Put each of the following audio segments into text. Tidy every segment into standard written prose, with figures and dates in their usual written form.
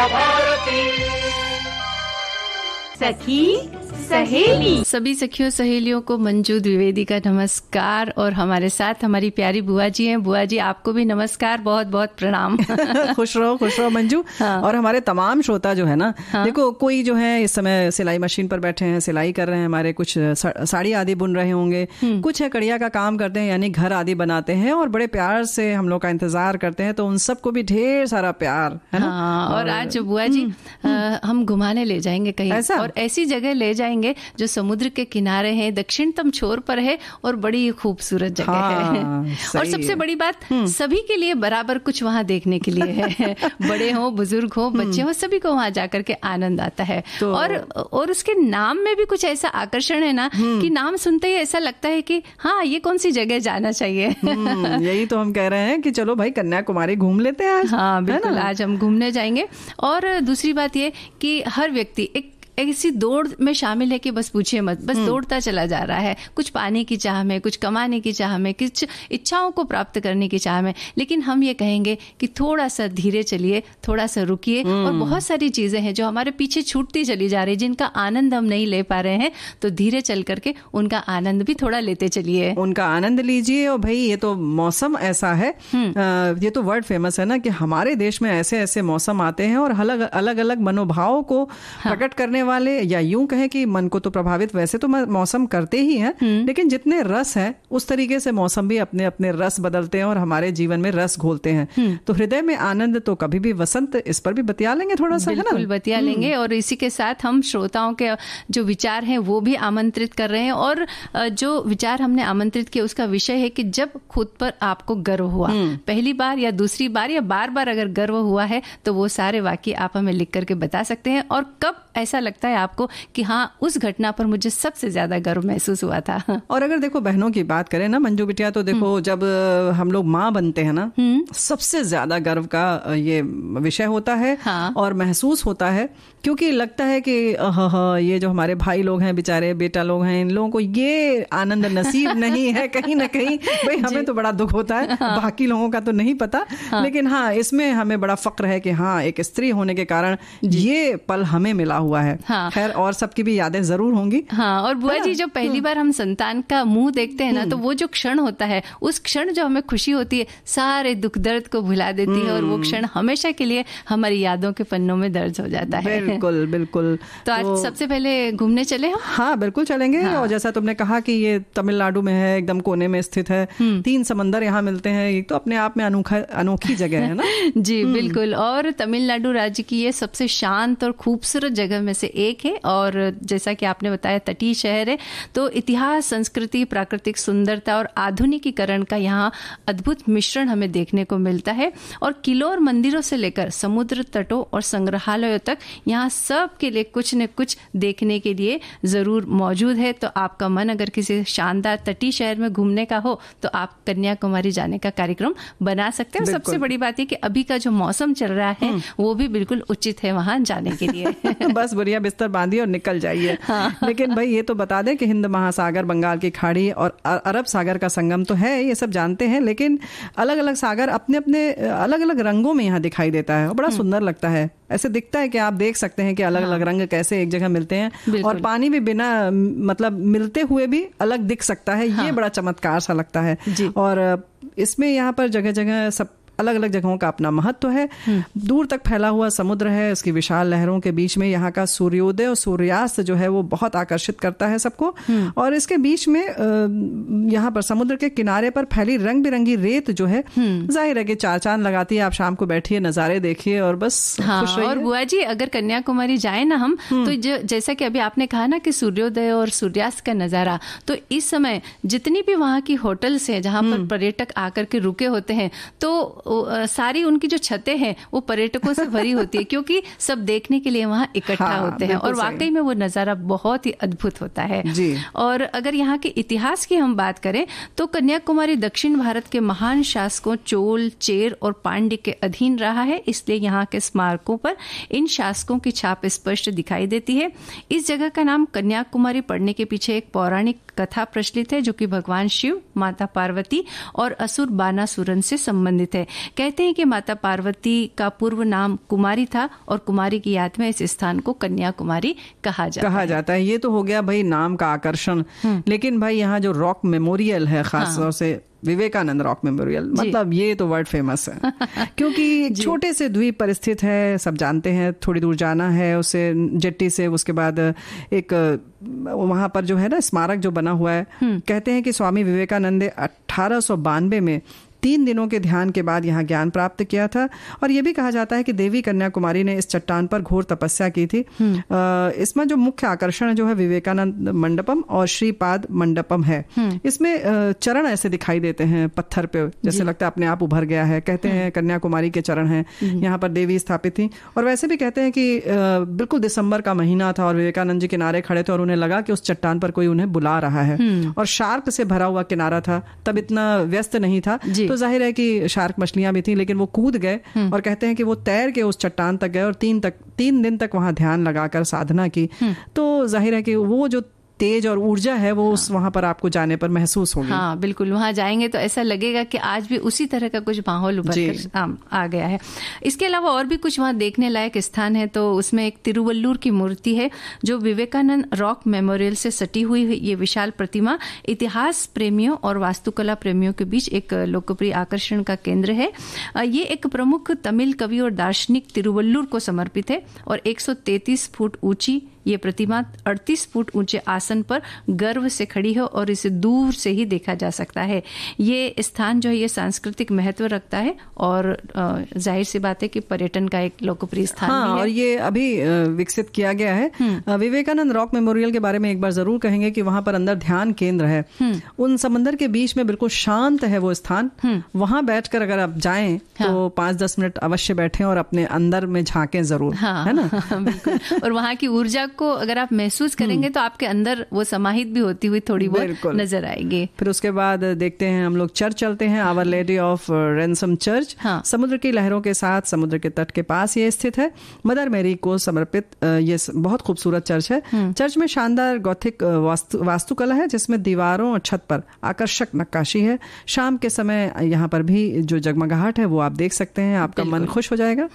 विद्या भारती। सखी सहेली। सभी सखियों सहेलियों को मंजू द्विवेदी का नमस्कार। और हमारे साथ हमारी प्यारी बुआ जी हैं। बुआ जी आपको भी नमस्कार, बहुत बहुत प्रणाम। खुश रहो मंजू। हाँ। और हमारे तमाम श्रोता जो है ना, हाँ। देखो कोई जो है इस समय सिलाई मशीन पर बैठे हैं, सिलाई कर रहे हैं, हमारे कुछ साड़ी आदि बुन रहे होंगे, कुछ है कड़िया का काम करते हैं, यानी घर आदि बनाते हैं और बड़े प्यार से हम लोग का इंतजार करते हैं। तो उन सबको भी ढेर सारा प्यार है ना। हाँ, और आज बुआ जी हम घुमाने ले जाएंगे कहीं ऐसा, और ऐसी जगह ले जाएंगे जो समुद्र के किनारे है, दक्षिणतम छोर पर है और बड़ी खूबसूरत जगह है। और सबसे बड़ी बात, सभी के लिए बराबर कुछ वहाँ देखने के लिए है। बड़े हो, बुजुर्ग हो, बच्चे हो, सभी को वहाँ जाकर के आनंद आता है। तो और उसके नाम में भी कुछ ऐसा आकर्षण है ना कि नाम सुनते ही ऐसा लगता है कि हाँ, ये कौन सी जगह जाना चाहिए। यही तो हम कह रहे हैं कि चलो भाई कन्याकुमारी घूम लेते हैं आज। हाँ बिल्कुल, आज हम घूमने जाएंगे। और दूसरी बात ये कि हर व्यक्ति एक ऐसी दौड़ में शामिल है कि बस पूछिए मत, बस दौड़ता चला जा रहा है, कुछ पाने की चाह में, कुछ कमाने की चाह में, कुछ इच्छाओं को प्राप्त करने की चाह में। लेकिन हम ये कहेंगे कि थोड़ा सा धीरे चलिए, थोड़ा सा रुकिए। और बहुत सारी चीजें हैं जो हमारे पीछे छूटती चली जा रही, जिनका आनंद हम नहीं ले पा रहे हैं, तो धीरे चल करके उनका आनंद भी थोड़ा लेते चलिए। उनका आनंद लीजिए। और भाई ये तो मौसम ऐसा है, ये तो वर्ड फेमस है ना कि हमारे देश में ऐसे ऐसे मौसम आते हैं और अलग अलग मनोभाव को प्रकट करने वाले, या यूं कहें कि मन को तो प्रभावित वैसे तो मौसम करते ही हैं, लेकिन जितने रस है उस तरीके से मौसम भी अपने अपने रस बदलते हैं और हमारे जीवन में रस घोलते हैं। तो हृदय में आनंद तो कभी भी वसंत, इस पर भी बतिया लेंगे थोड़ा सा, है ना। बिल्कुल बतिया लेंगे। और इसी के साथ हम श्रोताओं के जो विचार हैं वो भी आमंत्रित कर रहे हैं। और जो विचार हमने आमंत्रित किया उसका विषय है कि जब खुद पर आपको गर्व हुआ, पहली बार या दूसरी बार या बार बार अगर गर्व हुआ है, तो वो सारे वाक्य आप हमें लिख करके बता सकते हैं। और कब ऐसा लगता है आपको कि हाँ, उस घटना पर मुझे सबसे ज्यादा गर्व महसूस हुआ था। और अगर देखो बहनों की बात करें ना मंजू बिटिया, तो देखो जब हम लोग माँ बनते हैं ना, सबसे ज्यादा गर्व का ये विषय होता है। हाँ। और महसूस होता है, क्योंकि लगता है कि ये जो हमारे भाई लोग हैं, बेचारे बेटा लोग हैं, इन लोगों को ये आनंद नसीब नहीं है। कहीं ना कहीं भाई हमें तो बड़ा दुख होता है। हाँ। बाकी लोगों का तो नहीं पता। हाँ। लेकिन हाँ, इसमें हमें बड़ा फक्र है कि हाँ, एक स्त्री होने के कारण ये पल हमें मिला हुआ है। हाँ। खैर, और सबकी भी यादें जरूर होंगी। हाँ, और बुआ जी जब पहली बार हम संतान का मुंह देखते हैं ना, तो वो जो क्षण होता है, उस क्षण जो हमें खुशी होती है, सारे दुख दर्द को भुला देती है। और वो क्षण हमेशा के लिए हमारी यादों के पन्नों में दर्ज हो जाता है। बिल्कुल बिल्कुल। तो आज सबसे पहले घूमने चले हम। हाँ बिल्कुल चलेंगे। हाँ। और जैसा तुमने कहा कि ये तमिलनाडु में है, एकदम कोने में स्थित है, 3 समंदर यहाँ मिलते हैं, ये तो अपने आप में अनोखी जगह है ना। जी बिल्कुल। और तमिलनाडु राज्य की ये सबसे शांत और खूबसूरत जगह में से एक है। और जैसा कि आपने बताया, तटीय शहर है, तो इतिहास, संस्कृति, प्राकृतिक सुंदरता और आधुनिकीकरण का यहाँ अद्भुत मिश्रण हमें देखने को मिलता है। और किलों और मंदिरों से लेकर समुद्र तटों और संग्रहालयों तक यहाँ सब के लिए कुछ न कुछ देखने के लिए जरूर मौजूद है। तो आपका मन अगर किसी शानदार तटीय शहर में घूमने का हो, तो आप कन्याकुमारी जाने का कार्यक्रम बना सकते हैं। सबसे बड़ी बात है कि अभी का जो मौसम चल रहा है वो भी बिल्कुल उचित है वहां जाने के लिए। बस बढ़िया बिस्तर बांधिए और निकल जाइए। हाँ। लेकिन भाई ये तो बता दें कि हिंद महासागर, बंगाल की खाड़ी और अरब सागर का संगम तो है, ये सब जानते हैं, लेकिन अलग अलग सागर अपने अपने अलग अलग रंगों में यहाँ दिखाई देता है और बड़ा सुंदर लगता है। ऐसे दिखता है कि आप देख सकते हैं कि अलग अलग रंग कैसे एक जगह मिलते हैं, और पानी भी बिना मतलब मिलते हुए भी अलग दिख सकता है। हाँ। ये बड़ा चमत्कार सा लगता है। और इसमें यहाँ पर जगह जगह सब अलग अलग जगहों का अपना महत्व है। दूर तक फैला हुआ समुद्र है, उसकी विशाल लहरों के बीच में यहाँ का सूर्योदय और सूर्यास्त जो है वो बहुत आकर्षित करता है सबको। और इसके बीच में यहाँ पर समुद्र के किनारे पर फैली रंग बिरंगी रेत जो है, जाहिर है कि 4 चांद लगाती है। आप शाम को बैठिए, नजारे देखिए और बस खुश रहिए। और बुआ जी अगर कन्याकुमारी जाए ना हम, तो जैसा कि अभी आपने कहा ना कि सूर्योदय और सूर्यास्त का नजारा, तो इस समय जितनी भी वहाँ की होटल्स हैं जहाँ पर पर्यटक आकर के रुके होते हैं, तो सारी उनकी जो छतें हैं वो पर्यटकों से भरी होती है, क्योंकि सब देखने के लिए वहां इकट्ठा होते हैं। और वाकई में वो नजारा बहुत ही अद्भुत होता है। और अगर यहाँ के इतिहास की हम बात करें, तो कन्याकुमारी दक्षिण भारत के महान शासकों चोल, चेर और पांड्य के अधीन रहा है, इसलिए यहाँ के स्मारकों पर इन शासकों की छाप स्पष्ट दिखाई देती है। इस जगह का नाम कन्याकुमारी पड़ने के पीछे एक पौराणिक कथा प्रचलित है, जो कि भगवान शिव, माता पार्वती और असुर बानासुरन से संबंधित है। कहते हैं कि माता पार्वती का पूर्व नाम कुमारी था और कुमारी की याद में इस स्थान को कन्याकुमारी कहा जाता है। ये तो हो गया भाई नाम का आकर्षण, लेकिन भाई यहाँ जो रॉक मेमोरियल है, खास तौर से विवेकानंद रॉक मेमोरियल, मतलब ये तो वर्ल्ड फेमस है क्योंकि छोटे से द्वीप पर स्थित है, सब जानते हैं। थोड़ी दूर जाना है उससे जेट्टी से, उसके बाद एक वहां पर जो है ना स्मारक जो बना हुआ है, कहते हैं कि स्वामी विवेकानंद ने 1892 में 3 दिनों के ध्यान के बाद यहाँ ज्ञान प्राप्त किया था। और ये भी कहा जाता है कि देवी कन्याकुमारी ने इस चट्टान पर घोर तपस्या की थी। इसमें जो मुख्य आकर्षण जो है विवेकानंद मंडपम और श्रीपाद मंडपम है। इसमें चरण ऐसे दिखाई देते हैं पत्थर पे, जैसे लगता है अपने आप उभर गया है। कहते हैं कन्याकुमारी के चरण हैं, यहाँ पर देवी स्थापित थी। और वैसे भी कहते हैं कि बिल्कुल दिसंबर का महीना था और विवेकानंद जी किनारे खड़े थे और उन्हें लगा कि उस चट्टान पर कोई उन्हें बुला रहा है, और शार्क से भरा हुआ किनारा था, तब इतना व्यस्त नहीं था, तो जाहिर है कि शार्क मछलियां भी थी, लेकिन वो कूद गए और कहते हैं कि वो तैर के उस चट्टान तक गए और 3 दिन तक वहां ध्यान लगाकर साधना की। तो जाहिर है कि वो जो तेज और ऊर्जा है वो उस वहां पर आपको जाने पर महसूस होगी। हाँ बिल्कुल, वहां जाएंगे तो ऐसा लगेगा कि आज भी उसी तरह का कुछ माहौल उभर कर आ गया है। इसके अलावा और भी कुछ वहां देखने लायक स्थान है। तो उसमें एक तिरुवल्लुर की मूर्ति है जो विवेकानंद रॉक मेमोरियल से सटी हुई है। ये विशाल प्रतिमा इतिहास प्रेमियों और वास्तुकला प्रेमियों के बीच एक लोकप्रिय आकर्षण का केंद्र है। ये एक प्रमुख तमिल कवि और दार्शनिक तिरुवल्लुर को समर्पित है और 133 फुट ऊंची ये प्रतिमा 38 फुट ऊंचे आसन पर गर्व से खड़ी है और इसे दूर से ही देखा जा सकता है। ये स्थान जो है ये सांस्कृतिक महत्व रखता है और जाहिर सी बात है कि पर्यटन का एक लोकप्रिय स्थान भी है। और ये अभी विकसित किया गया है। विवेकानंद रॉक मेमोरियल के बारे में एक बार जरूर कहेंगे कि वहां पर अंदर ध्यान केंद्र है। उन समंदर के बीच में बिल्कुल शांत है वो स्थान। वहां बैठकर अगर आप जाएं तो 5-10 मिनट अवश्य बैठें और अपने अंदर में झांकें जरूर, है ना। बिल्कुल। और वहां की ऊर्जा को अगर आप महसूस करेंगे तो आपके अंदर वो समाहित भी होती हुई थोड़ी बहुत नजर आएगी। फिर उसके बाद देखते हैं हम लोग चर्च चलते हैं, our lady of ransom church. समुद्र की लहरों के साथ समुद्र के तट के पास ये स्थित है। मदर मैरी को समर्पित ये बहुत खूबसूरत चर्च है। चर्च में शानदार गॉथिक वास्तुकला है जिसमें दीवारों और छत पर आकर्षक नक्काशी है। शाम के समय यहाँ पर भी जो जगमगाहट है वो आप देख सकते हैं, आपका मन खुश हो जाएगा।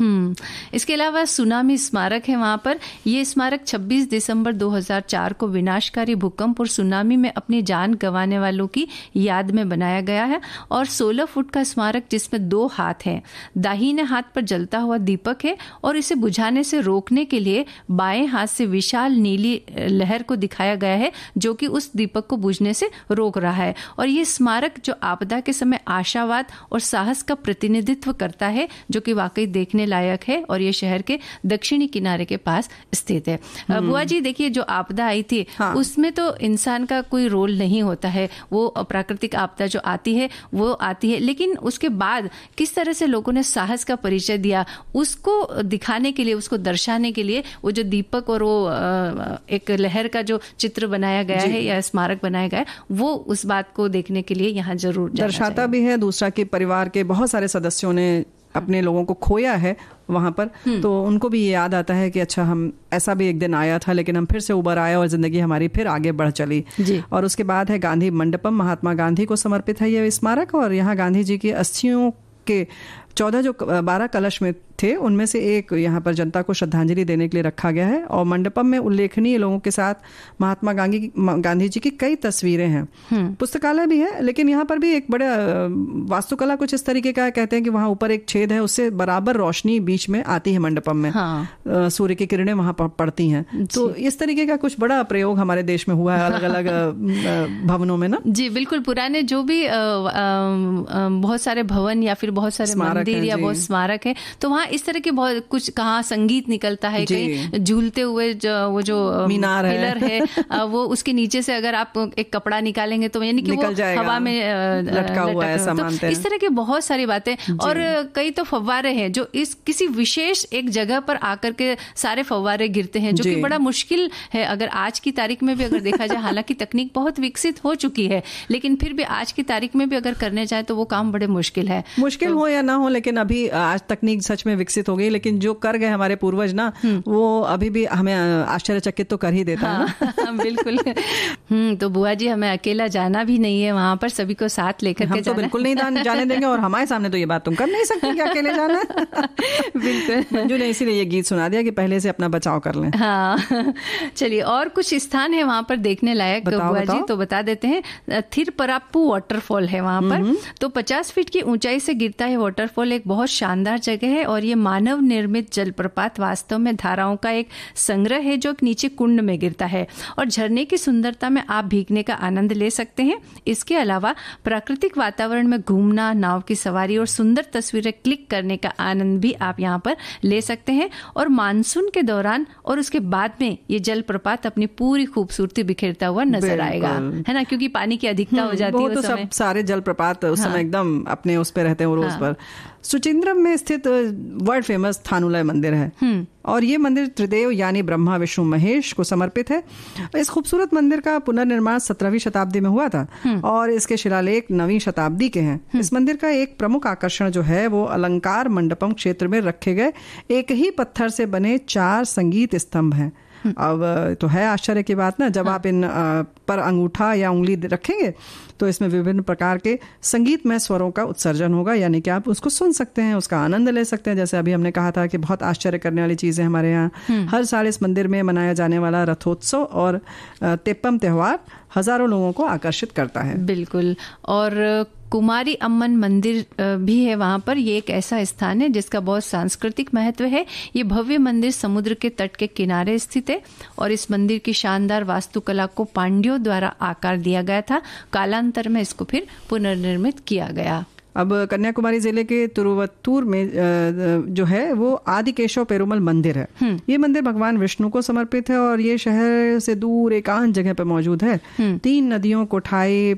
इसके अलावा सुनामी स्मारक है वहां पर। ये स्मारक 26 दिसंबर 2004 को विनाशकारी भूकंप और सुनामी में अपनी जान गंवाने वालों की याद में बनाया गया है और 16 फुट का स्मारक जिसमें 2 हाथ हैं। दाहिने हाथ पर जलता हुआ दीपक है और इसे बुझाने से रोकने के लिए बाएं हाथ से विशाल नीली लहर को दिखाया गया है जो कि उस दीपक को बुझने से रोक रहा है। और ये स्मारक जो आपदा के समय आशावाद और साहस का प्रतिनिधित्व करता है जो कि वाकई देखने लायक है और ये शहर के दक्षिणी किनारे के पास स्थित है। बुआ जी देखिए, जो आपदा आई थी उसमें तो इंसान का कोई रोल नहीं होता है, वो प्राकृतिक आपदा जो आती है वो आती है, लेकिन उसके बाद किस तरह से लोगों ने साहस का परिचय दिया उसको दिखाने के लिए, उसको दर्शाने के लिए वो जो दीपक और वो एक लहर का जो चित्र बनाया गया है या स्मारक बनाया गया है वो उस बात को देखने के लिए यहाँ जरूर दर्शाता भी है। दूसरा कि परिवार के बहुत सारे सदस्यों ने अपने लोगों को खोया है वहां पर, तो उनको भी ये याद आता है कि अच्छा हम ऐसा भी एक दिन आया था लेकिन हम फिर से उबर आए और जिंदगी हमारी फिर आगे बढ़ चली। और उसके बाद है गांधी मंडपम, महात्मा गांधी को समर्पित है यह स्मारक और यहाँ गांधी जी की अस्थियों के 12 कलश में थे, उनमें से एक यहाँ पर जनता को श्रद्धांजलि देने के लिए रखा गया है। और मंडपम में उल्लेखनीय लोगों के साथ महात्मा गांधी जी की कई तस्वीरें हैं। पुस्तकालय भी है, लेकिन यहाँ पर भी एक बड़ा वास्तुकला कुछ इस तरीके का है। कहते हैं कि वहाँ ऊपर एक छेद है, उससे बराबर रोशनी बीच में आती है मंडपम में। सूर्य की किरणें वहां पड़ती हैं। तो इस तरीके का कुछ बड़ा प्रयोग हमारे देश में हुआ है अलग अलग भवनों में ना। जी बिल्कुल, पुराने जो भी बहुत सारे भवन या फिर बहुत सारे मंदिर या बहुत स्मारक है, तो वहाँ इस तरह के बहुत कुछ, कहाँ संगीत निकलता है, कहीं झूलते हुए वो जो मीनार पिलर है वो उसके नीचे से अगर आप एक कपड़ा निकालेंगे तो यानी कि वो हवा में लटका हुआ है, तो इस तरह की बहुत सारी बातें। और कई तो फव्वारे हैं जो इस किसी विशेष एक जगह पर आकर के सारे फव्वारे गिरते हैं, जो कि बड़ा मुश्किल है अगर आज की तारीख में भी अगर देखा जाए। हालांकि तकनीक बहुत विकसित हो चुकी है, लेकिन फिर भी आज की तारीख में भी अगर करने जाए तो वो काम बड़े मुश्किल है। मुश्किल हो या ना हो, लेकिन अभी आज तकनीक सच में विकसित हो गई, लेकिन जो कर गए हमारे पूर्वज ना, वो अभी भी हमें आश्चर्यचकित तो कर ही देता है ना। बिल्कुल। तो बुआ जी हमें अकेला जाना भी नहीं है वहां पर, सभी को साथ लेकर के हम तो बिल्कुल नहीं जाने देंगे, और हमारे सामने तो ये बात तुम कर नहीं सकती कि अकेले जाना। बिल्कुल। मंजू ने इसीलिए ये गीत सुना दिया कि पहले से अपना बचाव कर लें। हाँ, चलिए और कुछ स्थान है वहां पर देखने लायक बुआ जी, तो बता देते हैं। थिरपराप्पू वाटरफॉल है वहां पर, तो 50 फीट की ऊंचाई से गिरता है वाटरफॉल। एक बहुत शानदार जगह है और ये मानव निर्मित जलप्रपात वास्तव में धाराओं का एक संग्रह है जो नीचे कुंड में गिरता है, और झरने की सुंदरता में आप भीगने का आनंद ले सकते हैं। इसके अलावा प्राकृतिक वातावरण में घूमना, नाव की सवारी और सुंदर तस्वीरें क्लिक करने का आनंद भी आप यहाँ पर ले सकते हैं। और मानसून के दौरान और उसके बाद में ये जलप्रपात अपनी पूरी खूबसूरती बिखेरता हुआ नजर आएगा, है ना, क्योंकि पानी की अधिकता हो जाती है उस समय। सब सारे जलप्रपात उस समय एकदम अपने उस पे रहते हैं रोज पर। सुचिंद्रम में स्थित वर्ल्ड फेमस थानुलय मंदिर है, और ये मंदिर त्रिदेव यानी ब्रह्मा, विष्णु, महेश को समर्पित है। इस खूबसूरत मंदिर का पुनर्निर्माण 17वीं शताब्दी में हुआ था, और इसके शिलालेख 9वीं शताब्दी के हैं। इस मंदिर का एक प्रमुख आकर्षण जो है वो अलंकार मंडपम क्षेत्र में रखे गए एक ही पत्थर से बने 4 संगीत स्तंभ हैं। अब तो है आश्चर्य की बात ना, जब आप इन पर अंगूठा या उंगली रखेंगे तो इसमें विभिन्न प्रकार के संगीतमय स्वरों का उत्सर्जन होगा, यानी कि आप उसको सुन सकते हैं, उसका आनंद ले सकते हैं। जैसे अभी हमने कहा था कि बहुत आश्चर्य करने वाली चीज़ें हमारे यहाँ हर साल इस मंदिर में मनाया जाने वाला रथोत्सव और तेप्पम त्योहार हजारों लोगों को आकर्षित करता है। बिल्कुल। और कुमारी अम्मन मंदिर भी है वहां पर। ये एक ऐसा स्थान है जिसका बहुत सांस्कृतिक महत्व है। ये भव्य मंदिर समुद्र के तट के किनारे स्थित है, और इस मंदिर की शानदार वास्तुकला को पांड्यों द्वारा आकार दिया गया था। कालांतर में इसको फिर पुनर्निर्मित किया गया। अब कन्याकुमारी जिले के तिरुवत्तूर में जो है वो आदिकेशव पेरुमल मंदिर है। ये मंदिर भगवान विष्णु को समर्पित है, और ये शहर से दूर एकांत जगह पर मौजूद है। 3 नदियों कोठाई,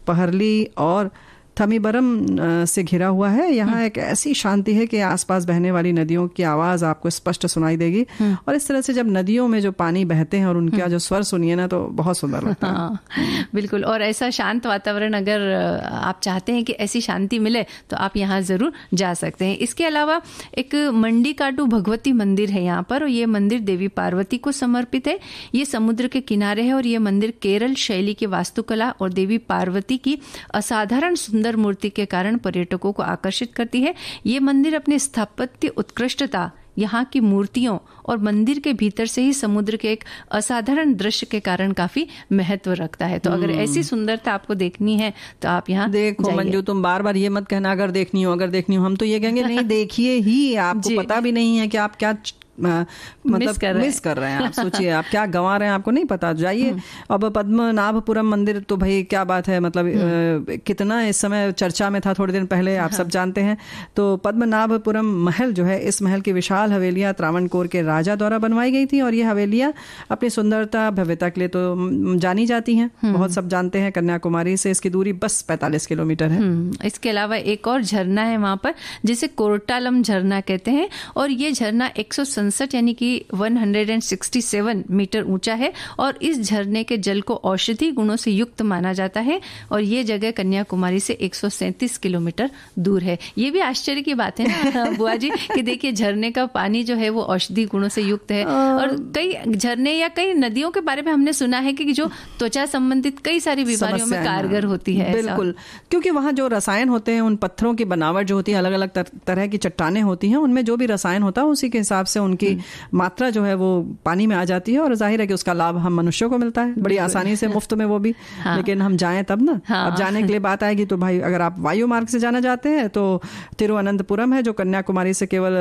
पहरली और थमीबरम से घिरा हुआ है। यहाँ एक ऐसी शांति है कि आसपास बहने वाली नदियों की आवाज आपको स्पष्ट सुनाई देगी, और इस तरह से जब नदियों में जो पानी बहते हैं और उनका जो स्वर सुनिए ना, तो बहुत सुंदर लगता है। हाँ, बिल्कुल। और ऐसा शांत वातावरण अगर आप चाहते हैं कि ऐसी शांति मिले तो आप यहाँ जरूर जा सकते हैं। इसके अलावा एक मंडीकाटू भगवती मंदिर है यहाँ पर, और ये मंदिर देवी पार्वती को समर्पित है। ये समुद्र के किनारे है, और ये मंदिर केरल शैली की वास्तुकला और देवी पार्वती की असाधारण सुंदर मूर्ति के कारण पर्यटकों को आकर्षित करती है। ये मंदिर अपनी स्थापत्य उत्कृष्टता, यहाँ की मूर्तियों और मंदिर के भीतर से ही समुद्र के एक असाधारण दृश्य के कारण काफी महत्व रखता है। तो अगर ऐसी सुंदरता आपको देखनी है तो आप यहाँ देखो मंजू, तुम बार बार ये मत कहना अगर देखनी हो, हम तो ये कहेंगे नहीं देखिए ही। आपको पता भी नहीं है कि आप क्या मतलब मिस कर रहे हैं। आप सोचिए आप क्या गंवा रहे हैं, आपको नहीं पता। जाइए। अब पद्मनाभपुरम मंदिर तो भाई क्या बात है, मतलब कितना इस समय चर्चा में था थोड़े दिन पहले, आप सब जानते हैं। तो पद्मनाभपुरम महल जो है, इस महल की विशाल हवेलियां त्रावणकोर के राजा द्वारा बनवाई गई थी, और ये हवेलियां अपनी सुंदरता भव्यता के लिए तो जानी जाती हैं, बहुत सब जानते हैं। कन्याकुमारी से इसकी दूरी बस 45 किलोमीटर है। इसके अलावा एक और झरना है वहां पर जिसे कोर्टालम झरना कहते हैं, और ये झरना 167 यानी कि 167 मीटर ऊंचा है, और इस झरने के जल को औषधि गुणों से युक्त माना जाता है, और ये जगह कन्याकुमारी से 137 किलोमीटर दूर है। ये भी आश्चर्य की बात है ना बुआ जी कि देखिए झरने का पानी जो है वो औषधि गुणों से युक्त है, और कई झरने या कई नदियों के बारे में हमने सुना है कि जो त्वचा संबंधित कई सारी बीमारियों में कारगर होती है। बिल्कुल, क्योंकि वहाँ जो रसायन होते हैं, उन पत्थरों की बनावट जो होती है, अलग अलग तरह की चट्टानें होती हैं, उनमें जो भी रसायन होता है उसी के हिसाब से की मात्रा जो है वो पानी में आ जाती है, और जाहिर है कि उसका लाभ हम मनुष्यों को मिलता है बड़ी आसानी से, मुफ्त में वो भी। हाँ। लेकिन हम जाएं तब ना। हाँ। अब जाने के लिए बात आएगी तो भाई अगर आप वायु मार्ग से जाना चाहते हैं तो तिरुवनंतपुरम है जो कन्याकुमारी से केवल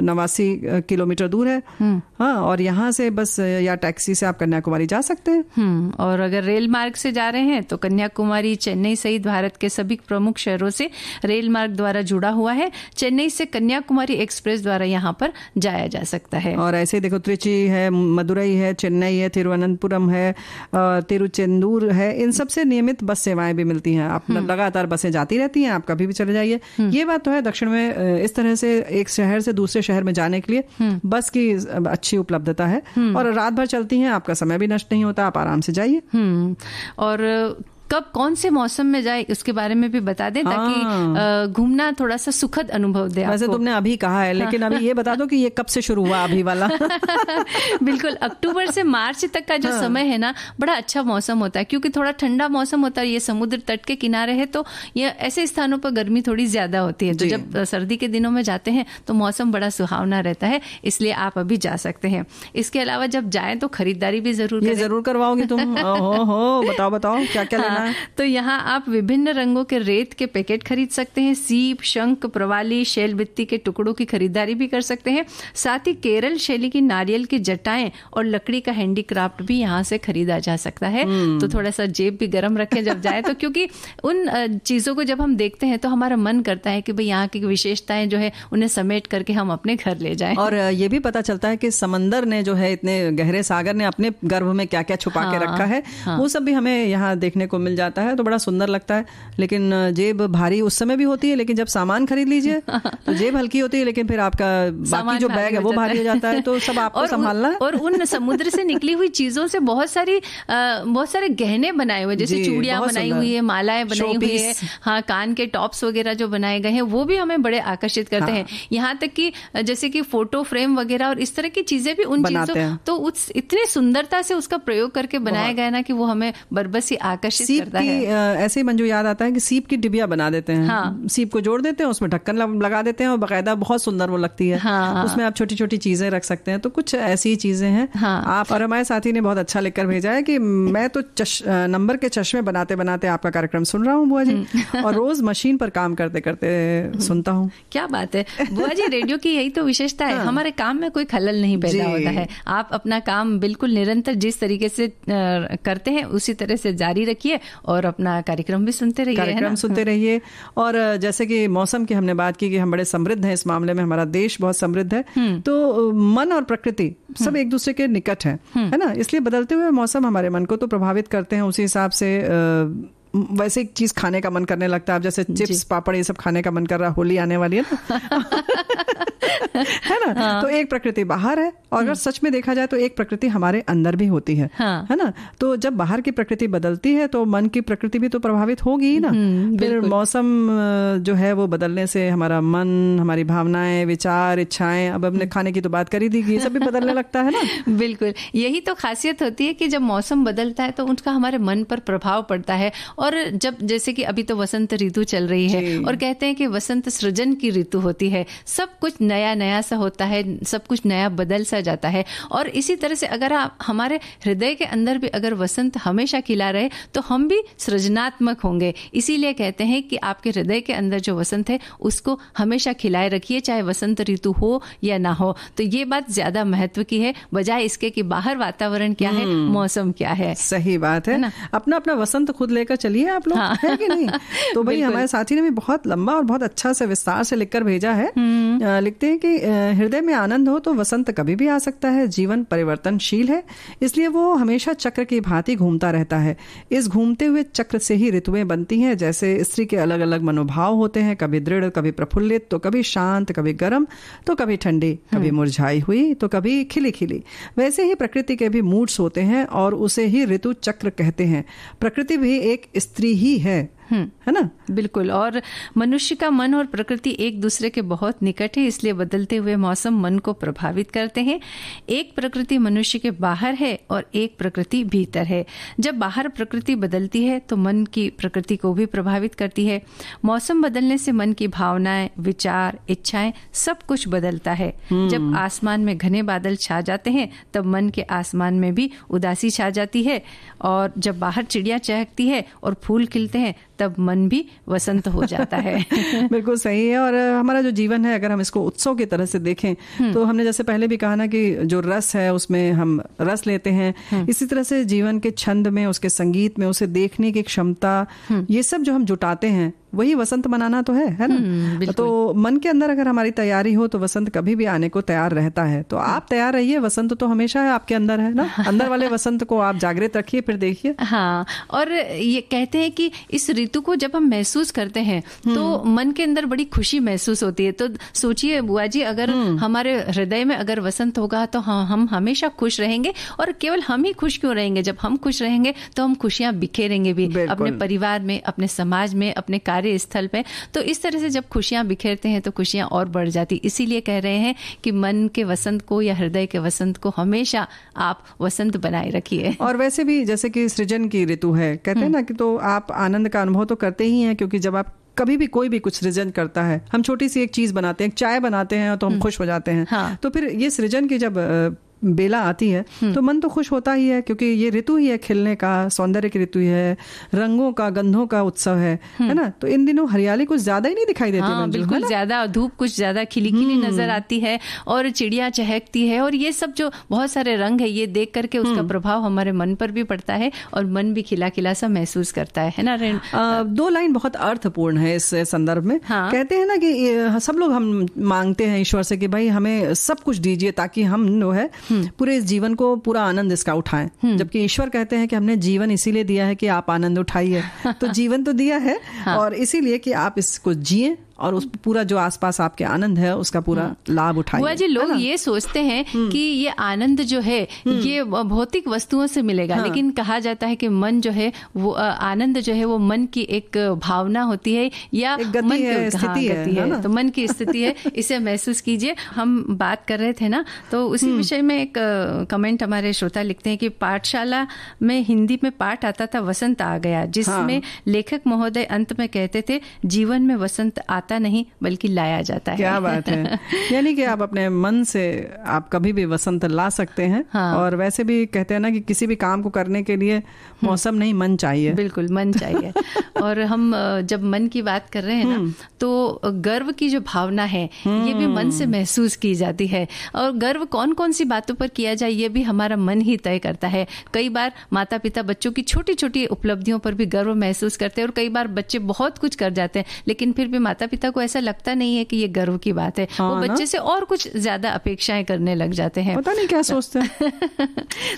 89 किलोमीटर दूर है। हाँ, और यहाँ से बस या टैक्सी से आप कन्याकुमारी जा सकते हैं। और अगर रेल मार्ग से जा रहे हैं तो कन्याकुमारी चेन्नई सहित भारत के सभी प्रमुख शहरों से रेल मार्ग द्वारा जुड़ा हुआ है। चेन्नई से कन्याकुमारी एक्सप्रेस द्वारा यहाँ पर जाया जा सकता है। और ऐसे देखो त्रिची है, मदुरई है, चेन्नई है, तिरुवनंतपुरम है, तिरुचेंदूर है, इन सब से नियमित बस सेवाएं भी मिलती हैं। आप लगातार बसें जाती रहती हैं, आप कभी भी चले जाइए। ये बात तो है दक्षिण में इस तरह से एक शहर से दूसरे शहर में जाने के लिए बस की अच्छी उपलब्धता है, और रात भर चलती हैं, आपका समय भी नष्ट नहीं होता, आप आराम से जाइए। और कब कौन से मौसम में जाए उसके बारे में भी बता दें, ताकि घूमना थोड़ा सा सुखद अनुभव दे। वैसे तुमने अभी कहा है, लेकिन अभी ये बता दो कि ये कब से शुरू हुआ अभी वाला? बिल्कुल, अक्टूबर से मार्च तक का जो समय है ना, बड़ा अच्छा मौसम होता है, क्योंकि थोड़ा ठंडा मौसम होता है, ये समुद्र तट के किनारे है, तो ये ऐसे स्थानों पर गर्मी थोड़ी ज्यादा होती है। तो जब सर्दी के दिनों में जाते हैं तो मौसम बड़ा सुहावना रहता है, इसलिए आप अभी जा सकते हैं। इसके अलावा जब जाएं तो खरीदारी भी जरूर करें। ये जरूर करवाओगी तुम? हो बताओ क्या क्या लेना है? तो यहाँ आप विभिन्न रंगों के रेत के पैकेट खरीद सकते हैं, सीप, शंख, प्रवाली, शैल बित्ती के टुकड़ों की खरीदारी भी कर सकते हैं। साथ ही केरल शैली की नारियल की जटाएं और लकड़ी का हैंडीक्राफ्ट भी यहाँ से खरीदा जा सकता है। तो थोड़ा सा जेब भी गर्म रखें जब जाए तो, क्योंकि उन चीजों को जब हम देखते हैं तो हमारा मन करता है कि भाई यहाँ की विशेषताएं जो है उन्हें समेट करके हम अपने घर ले जाएं। और ये भी पता चलता है कि समंदर ने जो है, इतने गहरे सागर ने अपने गर्भ में क्या क्या छुपा के रखा है, वो सब भी हमें यहाँ देखने को मिल जाता है। तो बड़ा सुंदर लगता है। लेकिन जेब भारी उस समय भी होती है, लेकिन जब सामान खरीद लीजिए तो जेब हल्की होती है, लेकिन फिर आपका बाकी जो बैग है वो भारी हो जाता है। तो सब आपको संभालना है। और उन समुद्र से निकली हुई चीजों से बहुत सारे गहने बनाए हुए, जैसे चूड़ियां बनाई हुई है, मालाएं बनाई हुई है, हाँ, कान के टॉप्स वगैरह जो बनाए गए हैं वो भी हमें बड़े आकर्षित करते हैं। यहाँ तक कि जैसे कि फोटो फ्रेम वगैरह और इस तरह की चीजें भी उन चीजों तो इतनी सुंदरता से उसका प्रयोग करके बनाया गया ना कि वो हमें बरबस ही आकर्षित करता है। ऐसे ही मंजू याद आता है कि सीप की डिबिया बना देते हैं। हाँ। सीप को जोड़ देते हैं, उसमें ढक्कन लगा देते हैं और बाकायदा बहुत सुंदर वो लगती है। हाँ। उसमें आप छोटी छोटी चीजें रख सकते हैं। तो कुछ ऐसी चीजें हैं। हाँ। आप, और हमारे साथी ने बहुत अच्छा लिखकर भेजा है कि मैं तो नंबर के चश्मे बनाते बनाते आपका कार्यक्रम सुन रहा हूँ बुआ जी, और रोज मशीन पर काम करते करते सुनता हूँ। क्या बात है बुआ जी, रेडियो की यही तो विशेषता है। हमारे काम में कोई खलल नहीं पैदा होता है। आप अपना काम बिल्कुल निरंतर जिस तरीके से करते हैं उसी तरह से जारी रखिए और अपना कार्यक्रम भी सुनते रहिए। और जैसे कि मौसम की हमने बात की कि हम बड़े समृद्ध हैं, इस मामले में हमारा देश बहुत समृद्ध है। तो मन और प्रकृति सब एक दूसरे के निकट है ना, इसलिए बदलते हुए मौसम हमारे मन को तो प्रभावित करते हैं। उसी हिसाब से वैसे एक चीज खाने का मन करने लगता है। अब जैसे चिप्स, पापड़, ये सब खाने का मन कर रहा है, होली आने वाली है ना है ना। हाँ। तो एक प्रकृति बाहर है, और अगर सच में देखा जाए तो एक प्रकृति हमारे अंदर भी होती है। हाँ। है ना। तो जब बाहर की प्रकृति बदलती है तो मन की प्रकृति भी तो प्रभावित होगी ही ना। फिर मौसम जो है वो बदलने से हमारा मन, हमारी भावनाएं, विचार, इच्छाएं, अब हमने खाने की तो बात करी थी, ये सब भी बदलने लगता है ना। बिल्कुल, यही तो खासियत होती है कि जब मौसम बदलता है तो उनका हमारे मन पर प्रभाव पड़ता है। और जब जैसे कि अभी तो वसंत ऋतु चल रही है और कहते हैं कि वसंत सृजन की ऋतु होती है, सब कुछ नया नया सा होता है, सब कुछ नया बदल सा जाता है। और इसी तरह से अगर आप हमारे हृदय के अंदर भी अगर वसंत हमेशा खिला रहे तो हम भी सृजनात्मक होंगे। इसीलिए कहते हैं कि आपके हृदय के अंदर जो वसंत है उसको हमेशा खिलाए रखिए, चाहे वसंत ऋतु हो या ना हो। तो ये बात ज्यादा महत्व की है, बजाय इसके कि बाहर वातावरण क्या है, मौसम क्या है। सही बात है ना। अपना अपना वसंत खुद लेकर चलिए आप लोग। हाँ। है कि नहीं। तो भाई हमारे साथी ने भी बहुत लंबा और बहुत अच्छा से विस्तार से लिखकर भेजा है। लिखते हैं कि हृदय में आनंद हो तो वसंत कभी भी आ सकता है। जीवन परिवर्तनशील है, इसलिए वो हमेशा चक्र की भांति घूमता रहता है। इस घूमते हुए चक्र से ही ऋतुएं बनती हैं। जैसे स्त्री के अलग अलग मनोभाव होते हैं, कभी दृढ़, कभी प्रफुल्लित, तो कभी शांत, कभी गर्म, तो कभी ठंडी, कभी मुरझाई हुई, तो कभी खिली खिली। वैसे ही प्रकृति के भी मूड्स होते हैं और उसे ही ऋतु चक्र कहते हैं। प्रकृति भी एक स्त्री ही है ना। बिल्कुल। और मनुष्य का मन और प्रकृति एक दूसरे के बहुत निकट है, इसलिए बदलते हुए मौसम मन को प्रभावित करते हैं। एक प्रकृति मनुष्य के बाहर है और एक प्रकृति भीतर है। जब बाहर प्रकृति बदलती है तो मन की प्रकृति को भी प्रभावित करती है। मौसम बदलने से मन की भावनाएं, विचार, इच्छाएं सब कुछ बदलता है। जब आसमान में घने बादल छा जाते हैं तब मन के आसमान में भी उदासी छा जाती है। और जब बाहर चिड़िया चहकती है और फूल खिलते हैं तब मन भी वसंत हो जाता है। बिल्कुल सही है। और हमारा जो जीवन है, अगर हम इसको उत्सव की तरह से देखें तो हमने जैसे पहले भी कहा ना कि जो रस है उसमें हम रस लेते हैं, इसी तरह से जीवन के छंद में, उसके संगीत में, उसे देखने की क्षमता, ये सब जो हम जुटाते हैं वही वसंत मनाना तो है ना। तो मन के अंदर अगर हमारी तैयारी हो तो वसंत कभी भी आने को तैयार रहता है। तो आप तैयार रहिए, वसंत तो हमेशा है आपके अंदर, है ना। अंदर वाले वसंत को आप जागृत रखिए, फिर देखिए। हाँ, और ये कहते हैं कि इस ऋतु को जब हम महसूस करते हैं तो मन के अंदर बड़ी खुशी महसूस होती है। तो सोचिए बुआ जी, अगर हमारे हृदय में अगर वसंत होगा तो हम हमेशा खुश रहेंगे। और केवल हम ही खुश क्यों रहेंगे, जब हम खुश रहेंगे तो हम खुशियां बिखेरेंगे भी अपने परिवार में, अपने समाज में, अपने कार्यस्थल पे। तो इस तरह से जब खुशियां बिखेरते हैं तो खुशियां और बढ़ जाती। इसीलिए कह रहे हैं कि मन के वसंत को या हृदय के वसंत को हमेशा आप वसंत बनाए रखिए। और वैसे भी जैसे कि सृजन की ऋतु है, कहते हैं ना कि तो आप आनंद का अनुभव तो करते ही हैं, क्योंकि जब आप कभी भी कोई भी कुछ सृजन करता है, हम छोटी सी एक चीज बनाते हैं, चाय बनाते हैं तो हम खुश हो जाते हैं। हाँ। तो फिर ये सृजन की जब बेला आती है तो मन तो खुश होता ही है, क्योंकि ये ऋतु ही है खिलने का, सौंदर्य की ऋतु है, रंगों का, गंधों का उत्सव है ना। तो इन दिनों हरियाली कुछ ज्यादा ही नहीं दिखाई देती। हाँ, बिल्कुल ज्यादा, धूप कुछ ज्यादा खिली खिली नजर आती है और चिड़िया चहकती है, और ये सब जो बहुत सारे रंग है, ये देख करके उसका प्रभाव हमारे मन पर भी पड़ता है और मन भी खिला खिला सा महसूस करता है ना। दो लाइन बहुत अर्थपूर्ण है इस संदर्भ में। हाँ। कहते हैं ना कि सब लोग हम मांगते हैं ईश्वर से कि भाई हमें सब कुछ दीजिए ताकि हम जो है पूरे इस जीवन को पूरा आनंद इसका उठाएं। जबकि ईश्वर कहते हैं कि हमने जीवन इसीलिए दिया है कि आप आनंद उठाइए। तो जीवन तो दिया है और इसीलिए कि आप इसको जिए और उस पूरा जो आसपास आपके आनंद है उसका पूरा लाभ उठाइए। बुआ जी, लोग ये सोचते हैं कि ये आनंद जो है ये भौतिक वस्तुओं से मिलेगा। हाँ। लेकिन कहा जाता है कि मन जो है वो आनंद जो है वो मन की एक भावना होती है या एक गति मन है, स्थिति है। तो मन की स्थिति है, इसे महसूस कीजिए। हम बात कर रहे थे ना, तो उसी विषय में एक कमेंट हमारे श्रोता लिखते हैं कि पाठशाला में हिंदी में पाठ आता था वसंत आ गया, जिसमें लेखक महोदय अंत में कहते थे जीवन में वसंत नहीं बल्कि लाया जाता है। क्या बात है। यानी कि आप अपने मन से आप कभी भी वसंत ला सकते हैं। हाँ। और वैसे भी कहते हैं ना कि किसी भी काम को करने के लिए मौसम नहीं, मन चाहिए। बिल्कुल, मन चाहिए। और हम जब मन की बात कर रहे हैं ना, तो गर्व की जो भावना है ये भी मन से महसूस की जाती है। और गर्व कौन कौन सी बातों पर किया जाए ये भी हमारा मन ही तय करता है। कई बार माता पिता बच्चों की छोटी छोटी उपलब्धियों पर भी गर्व महसूस करते हैं, और कई बार बच्चे बहुत कुछ कर जाते हैं लेकिन फिर भी माता पिता को ऐसा लगता नहीं है कि ये गर्व की बात है। हाँ, वो बच्चे से और कुछ ज्यादा अपेक्षाएं करने लग जाते हैं, पता नहीं क्या सोचते हैं।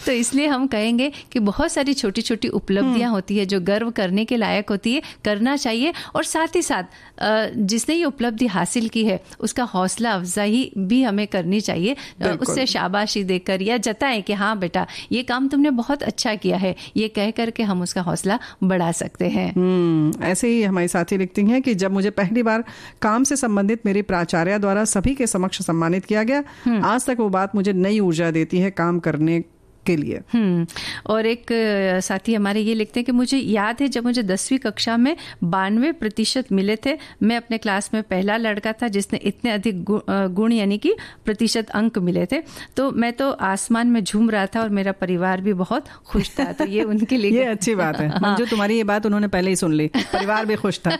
तो इसलिए हम कहेंगे कि बहुत सारी छोटी छोटी उपलब्धियां होती है जो गर्व करने के लायक होती है, करना चाहिए। और साथ ही साथ जिसने ये उपलब्धि हासिल की है उसका हौसला अफजाई भी हमें करनी चाहिए, उससे शाबाशी देकर या जताएं कि हाँ बेटा ये काम तुमने बहुत अच्छा किया है, ये कह करके हम उसका हौसला बढ़ा सकते हैं। ऐसे ही हमारी साथी लिखती हैं कि जब मुझे पहली बार काम से संबंधित मेरी प्राचार्य द्वारा सभी के समक्ष सम्मानित किया गया, आज तक वो बात मुझे नई ऊर्जा देती है काम करने के लिए। और एक साथी हमारे ये लिखते हैं कि मुझे याद है जब मुझे 10वीं कक्षा में 92% मिले थे। मैं अपने क्लास में पहला लड़का था जिसने इतने अधिक गुण यानी कि प्रतिशत अंक मिले थे। तो मैं तो आसमान में झूम रहा था और मेरा परिवार भी बहुत खुश था। तो ये उनके लिए ये अच्छी बात है। मंजू, तुम्हारी ये बात उन्होंने पहले ही सुन ली, परिवार भी खुश था।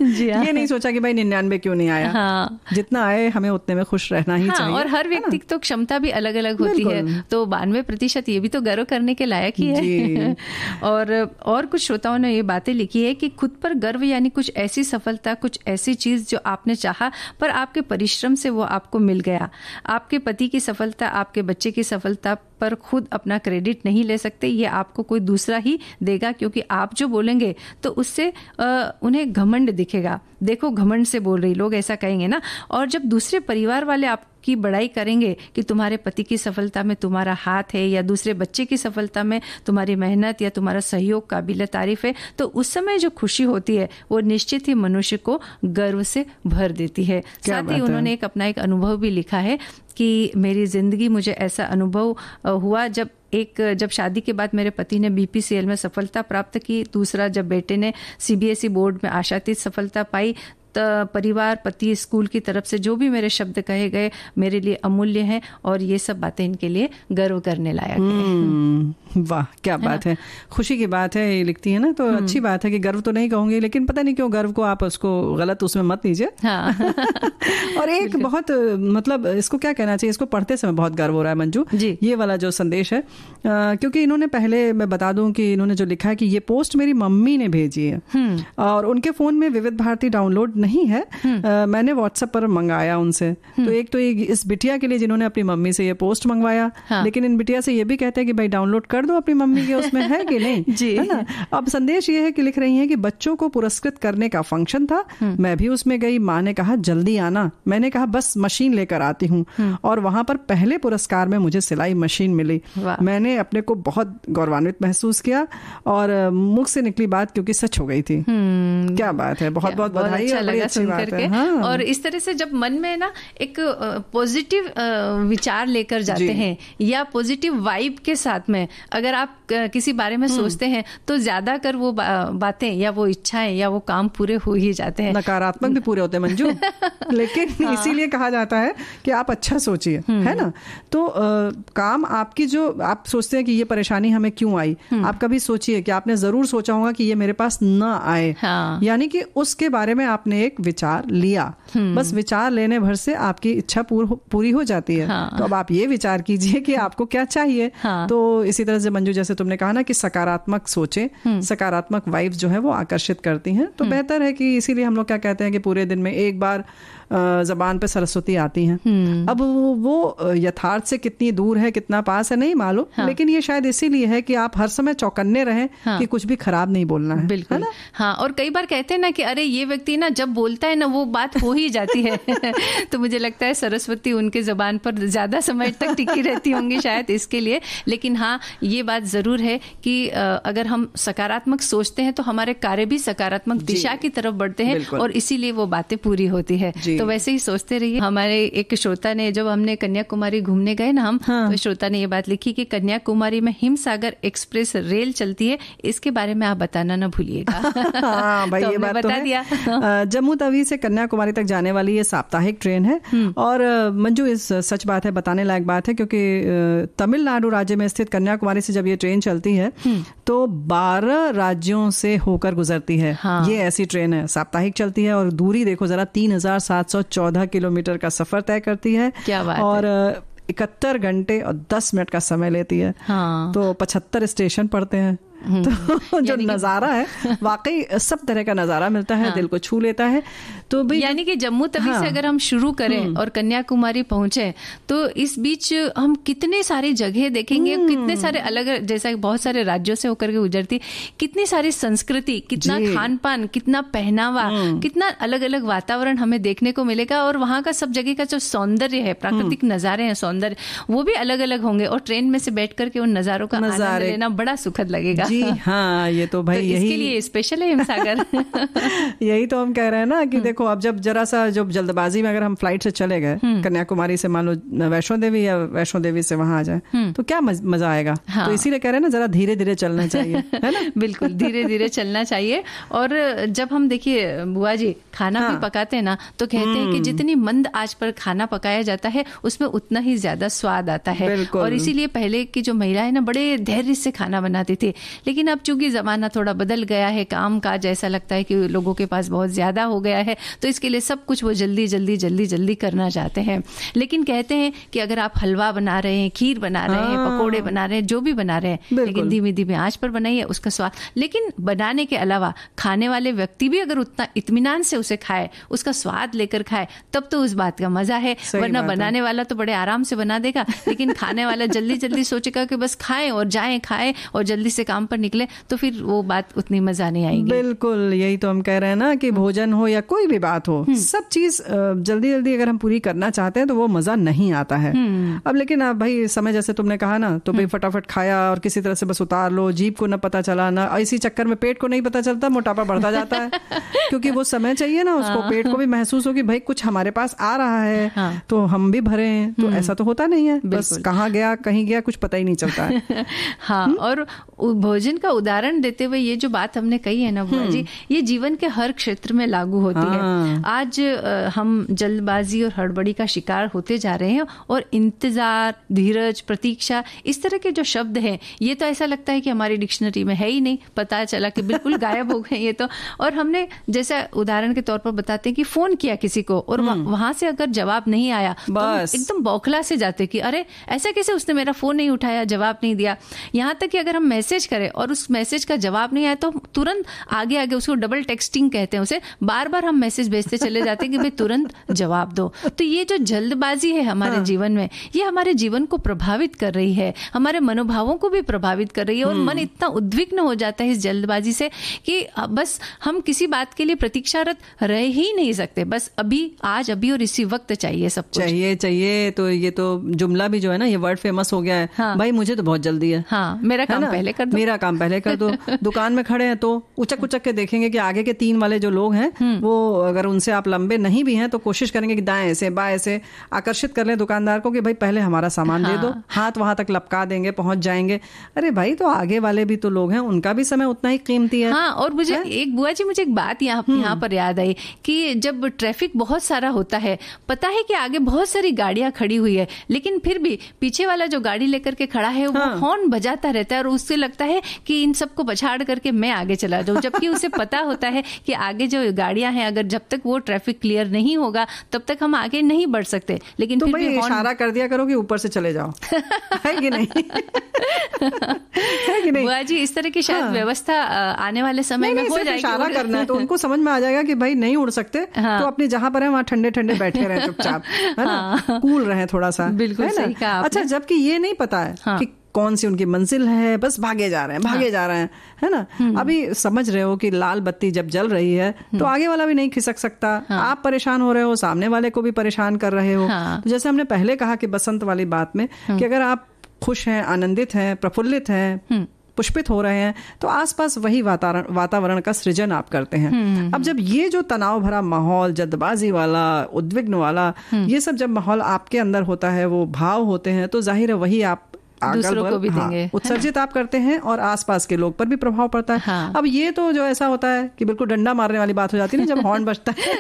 जी हाँ। ये नहीं सोचा कि भाई 99 क्यों नहीं आया। हाँ। जितना आए हमें उतने में खुश रहना ही चाहिए। और हर व्यक्ति की तो क्षमता भी अलग अलग होती है, तो 92% ये भी तो गर्व करने के लायक ही है। और कुछ श्रोताओं ने ये बातें लिखी है कि खुद पर गर्व यानी कुछ ऐसी सफलता, कुछ ऐसी चीज जो आपने चाहा पर आपके परिश्रम से वो आपको मिल गया। आपके पति की सफलता, आपके बच्चे की सफलता पर खुद अपना क्रेडिट नहीं ले सकते, ये आपको कोई दूसरा ही देगा, क्योंकि आप जो बोलेंगे तो उससे उन्हें घमंड दिखेगा। देखो घमंड से बोल रही, लोग ऐसा कहेंगे ना। और जब दूसरे परिवार वाले आपकी बड़ाई करेंगे कि तुम्हारे पति की सफलता में तुम्हारा हाथ है या दूसरे बच्चे की सफलता में तुम्हारी मेहनत या तुम्हारा सहयोग काबिल तारीफ है, तो उस समय जो खुशी होती है वो निश्चित ही मनुष्य को गर्व से भर देती है। साथ ही उन्होंने अपना एक अनुभव भी लिखा है कि मेरी जिंदगी मुझे ऐसा अनुभव हुआ जब शादी के बाद मेरे पति ने BPCL में सफलता प्राप्त की, दूसरा जब बेटे ने CBSE बोर्ड में आशातीत सफलता पाई, परिवार, पति, स्कूल की तरफ से जो भी मेरे शब्द कहे गए मेरे लिए अमूल्य हैं और ये सब बातें इनके लिए गर्व करने लायक है। वाह, क्या बात है, खुशी की बात है ये लिखती है ना, तो अच्छी बात है कि गर्व तो नहीं कहूंगी, लेकिन पता नहीं क्यों गर्व को आप उसको गलत उसमें मत लीजिए। हाँ। और एक बहुत मतलब इसको क्या कहना चाहिए, इसको पढ़ते समय बहुत गर्व हो रहा है मंजू जी, ये वाला जो संदेश है, क्योंकि इन्होंने पहले मैं बता दूं कि इन्होंने जो लिखा है कि ये पोस्ट मेरी मम्मी ने भेजी है और उनके फोन में विविध भारती डाउनलोड नहीं है, मैंने व्हाट्सएप पर मंगाया उनसे। तो एक तो इस बिटिया के लिए जिन्होंने अपनी मम्मी से ये पोस्ट मंगवाया, लेकिन इन बिटिया से ये भी कहते हैं कि भाई डाउनलोड कर दो अपनी मम्मी के, उसमें है कि नहीं जी, है ना। अब संदेश ये है कि लिख रही हैं कि बच्चों को पुरस्कृत करने का फंक्शन था, मैं भी उसमें गई, माँ ने कहा जल्दी आना, मैंने कहा बस मशीन लेकर आती हूँ, और वहां पर पहले पुरस्कार में मुझे सिलाई मशीन मिली। मैंने अपने को बहुत गौरवान्वित महसूस किया और मुख से निकली बात क्योंकि सच हो गई थी। क्या बात है, बहुत बहुत बधाई, अच्छा लगा सुन करके। हाँ। और इस तरह से जब मन में ना एक पॉजिटिव विचार लेकर जाते हैं या पॉजिटिव वाइब के साथ में अगर आप किसी बारे में सोचते हैं तो ज्यादा कर वो बातें या वो इच्छाएं या वो काम पूरे हो ही जाते हैं। नकारात्मक भी पूरे होते हैं मंजू, लेकिन इसीलिए कहा जाता है कि आप अच्छा सोचिए, है ना। तो काम आपकी जो आप सोचते हैं कि ये परेशानी हमें क्यों आई, आप कभी सोचिए कि आपने जरूर सोचा होगा कि ये मेरे पास न आए, यानी कि उसके बारे में आपने एक विचार लिया, बस विचार लेने भर से आपकी इच्छा पूरी हो जाती है। तो अब आप ये विचार कीजिए कि आपको क्या चाहिए। तो इसी तरह से मंजू जैसे तुमने कहा ना कि सकारात्मक सोचें, सकारात्मक वाइब्स जो है वो आकर्षित करती हैं, तो बेहतर है कि इसीलिए हम लोग क्या कहते हैं कि पूरे दिन में एक बार जबान पे सरस्वती आती हैं। अब वो यथार्थ से कितनी दूर है कितना पास है नहीं मालूम, लेकिन ये शायद इसीलिए है कि आप हर समय चौकन्ने रहें कि कुछ भी खराब नहीं बोलना है। बिल्कुल है ना? हाँ, और कई बार कहते हैं ना कि अरे ये व्यक्ति ना जब बोलता है ना वो बात हो ही जाती है। तो मुझे लगता है सरस्वती उनके जबान पर ज्यादा समय तक टिकी रहती होंगी शायद इसके लिए। लेकिन हाँ, ये बात जरूर है कि अगर हम सकारात्मक सोचते हैं तो हमारे कार्य भी सकारात्मक दिशा की तरफ बढ़ते हैं और इसीलिए वो बातें पूरी होती है। तो वैसे ही सोचते रहिए। हमारे एक श्रोता ने, जब हमने कन्याकुमारी घूमने गए ना हम, तो श्रोता ने ये बात लिखी कि कन्याकुमारी में हिमसागर एक्सप्रेस रेल चलती है, इसके बारे में आप बताना ना भूलिएगा। हाँ भाई, तो ये बात बता तो दिया। जम्मू तवी से कन्याकुमारी तक जाने वाली ये साप्ताहिक ट्रेन है और मंजू इस सच बात है, बताने लायक बात है, क्योंकि तमिलनाडु राज्य में स्थित कन्याकुमारी से जब ये ट्रेन चलती है तो 12 राज्यों से होकर गुजरती है। ये ऐसी ट्रेन है, साप्ताहिक चलती है और दूरी देखो जरा, 3714 किलोमीटर का सफर तय करती है। क्या बात और 71 घंटे और 10 मिनट का समय लेती है। तो 75 स्टेशन पड़ते हैं। तो जो नजारा है वाकई सब तरह का नजारा मिलता है, दिल को छू लेता है। तो भाई यानी कि जम्मू तवी से अगर हम शुरू करें और कन्याकुमारी पहुंचे तो इस बीच हम कितने सारी जगह देखेंगे, कितने सारे अलग, जैसा बहुत सारे राज्यों से होकर के गुजरती, कितनी सारी संस्कृति, कितना खान पान, कितना पहनावा, कितना अलग अलग वातावरण हमें देखने को मिलेगा। और वहां का सब जगह का जो सौंदर्य है, प्राकृतिक नजारे हैं, सौंदर्य, वो भी अलग अलग होंगे और ट्रेन में से बैठ करके उन नजारों का आनंद लेना बड़ा सुखद लगेगा। जी हाँ, ये तो भाई तो यही इसके लिए स्पेशल है हिमसागर। यही तो हम कह रहे हैं ना कि देखो, अब जब जरा सा जो जल्दबाजी में अगर हम फ्लाइट से चले गए कन्याकुमारी से, मान लो वैष्णो देवी या वैष्णो देवी से वहां आ जाए तो क्या मजा आएगा। तो इसीलिए कह रहे हैं ना, जरा धीरे धीरे चलना चाहिए, है ना। बिल्कुल धीरे धीरे चलना चाहिए। और जब हम देखिए बुआ जी खाना भी पकाते हैं ना, तो कहते हैं कि जितनी मंद आंच पर खाना पकाया जाता है उसमें उतना ही ज्यादा स्वाद आता है। और इसीलिए पहले की जो महिलाएं ना बड़े धैर्य से खाना बनाती थी, लेकिन अब चूंकि जमाना थोड़ा बदल गया है, काम काज ऐसा लगता है कि लोगों के पास बहुत ज्यादा हो गया है, तो इसके लिए सब कुछ वो जल्दी जल्दी जल्दी जल्दी करना चाहते हैं। लेकिन कहते हैं कि अगर आप हलवा बना रहे हैं, खीर बना रहे हैं, पकोड़े बना रहे हैं, जो भी बना रहे हैं, लेकिन धीमी धीमी आंच पर बनाइए, उसका स्वाद। लेकिन बनाने के अलावा खाने वाले व्यक्ति भी अगर उतना इत्मीनान से उसे खाए, उसका स्वाद लेकर खाए, तब तो उस बात का मजा है। वरना बनाने वाला तो बड़े आराम से बना देगा, लेकिन खाने वाला जल्दी जल्दी सोचेगा कि बस खाएं और जाएं, खाएं और जल्दी से काम पर निकले, तो फिर वो बात उतनी मजा नहीं आएगी। बिल्कुल, यही तो हम कह रहे हैं ना कि भोजन हो या कोई भी बात हो, सब चीज जल्दी जल्दी अगर हम पूरी करना चाहते हैं तो वो मजा नहीं आता है। अब लेकिन अब भाई समय जैसे तुमने कहा ना, तो भाई फटाफट खाया और किसी तरह से बस उतार लो, जीभ को न पता चला, ना इसी चक्कर में पेट को नहीं पता चलता, मोटापा बढ़ता जाता है। क्योंकि वो समय चाहिए ना उसको, पेट को भी महसूस हो कि भाई कुछ हमारे पास आ रहा है तो हम भी भरे हैं। तो ऐसा तो होता नहीं है, बस कहाँ गया कहीं गया कुछ पता ही नहीं चलता है। हाँ, और भोजन का उदाहरण देते हुए ये जो बात हमने कही है ना बुआ जी, ये जीवन के हर क्षेत्र में लागू होती है। आज हम जल्दबाजी और हड़बड़ी का शिकार होते जा रहे हैं और इंतजार, धीरज, प्रतीक्षा, इस तरह के जो शब्द हैं ये तो ऐसा लगता है कि हमारी डिक्शनरी में है ही नहीं, पता चला कि बिल्कुल गायब हो गए ये तो। और हमने जैसा उदाहरण के तौर पर बताते हैं कि फोन किया किसी को और वहां से अगर जवाब नहीं आया तो एकदम बौखला से जाते कि अरे ऐसा कैसे उसने मेरा फोन नहीं उठाया, जवाब नहीं दिया। यहाँ तक कि अगर हम मैसेज करें और उस मैसेज का जवाब नहीं आया तो तुरंत आगे उसको डबल टेक्सटिंग कहते हैं, उसे बार बार हम मैसेज भेजते चले जाते हैं कि भाई तुरंत जवाब दो। तो ये जो जल्दबाजी है हमारे जीवन में, ये हमारे जीवन को प्रभावित कर रही है, हमारे मनोभावों को भी प्रभावित कर रही है और मन इतना उद्विग्न हो जाता है इस जल्दबाजी से कि बस हम किसी बात के लिए प्रतीक्षारत रह ही नहीं सकते। बस अभी, आज, अभी और इसी वक्त चाहिए सब कुछ। चाहिए। तो ये तो जुमला भी जो है ना, ये वर्ड फेमस हो गया है। हाँ। भाई मुझे तो बहुत जल्दी है। हाँ, मेरा काम पहले कर दो। मेरा काम पहले कर दो। दुकान में खड़े हैं तो उचक उचक के देखेंगे कि आगे के 3 वाले जो लोग हैं वो अगर उनसे आप लंबे नहीं भी हैं तो कोशिश करेंगे कि दाएं से बाएं से आकर्षित कर ले दुकानदार को कि भाई पहले हमारा सामान दे दो। हाथ वहां तक लपका देंगे, पहुंच जाएंगे। अरे भाई, तो आगे वाले भी तो लोग हैं, उनका भी समय उतना ही कीमती है। हाँ, और मुझे एक बुआ जी, मुझे एक बात यहाँ पर याद आई कि जब ट्रैफिक बहुत सारा होता है, पता है कि आगे बहुत सारी गाड़ियां खड़ी हुई है, लेकिन फिर भी पीछे वाला जो गाड़ी लेकर के खड़ा है वो हॉर्न बजाता रहता है और उससे लगता है कि इन सबको पछाड़ करके मैं आगे चला जाऊं, जबकि उसे पता होता है कि आगे जो गाड़ियां हैं, अगर जब तक वो ट्रैफिक क्लियर नहीं होगा तब तक हम आगे नहीं बढ़ सकते। लेकिन तो फिर भाई भी इशारा कर दिया करो कि ऊपर से चले जाओ। है कि नहीं? है कि नहीं? बुआ जी, इस तरह की शायद व्यवस्था आने वाले समय में हो जाएगी। इशारा करना है तो उनको समझ में आ जाएगा कि भाई नहीं उड़ सकते, तो अपने जहां पर है वहां ठंडे ठंडे बैठे रहे चुपचाप, है ना, कूल रहे थोड़ा सा। बिल्कुल सही कहा आपने। अच्छा, जबकि ये नहीं पता है कि कौन सी उनकी मंजिल है, बस भागे जा रहे हैं, है ना। अभी समझ रहे हो कि लाल बत्ती जब जल रही है तो आगे वाला भी नहीं खिसक सकता। आप परेशान हो रहे हो, सामने वाले को भी परेशान कर रहे हो। तो जैसे हमने पहले कहा कि बसंत वाली बात में कि अगर आप खुश हैं, आनंदित हैं, प्रफुल्लित हैं, पुष्पित हो रहे हैं, तो आसपास वही वातावरण का सृजन आप करते हैं। अब जब ये जो तनाव भरा माहौल, जल्दबाजी वाला, उद्विग्न वाला, ये सब जब माहौल आपके अंदर होता है, वो भाव होते हैं, तो जाहिर है वही आप दूसरों को भी देंगे, उत्सर्जित आप करते हैं और आसपास के लोग पर भी प्रभाव पड़ता है। अब ये तो जो ऐसा होता है कि बिल्कुल डंडा मारने वाली बात हो जाती है ना, जब हॉर्न बजता है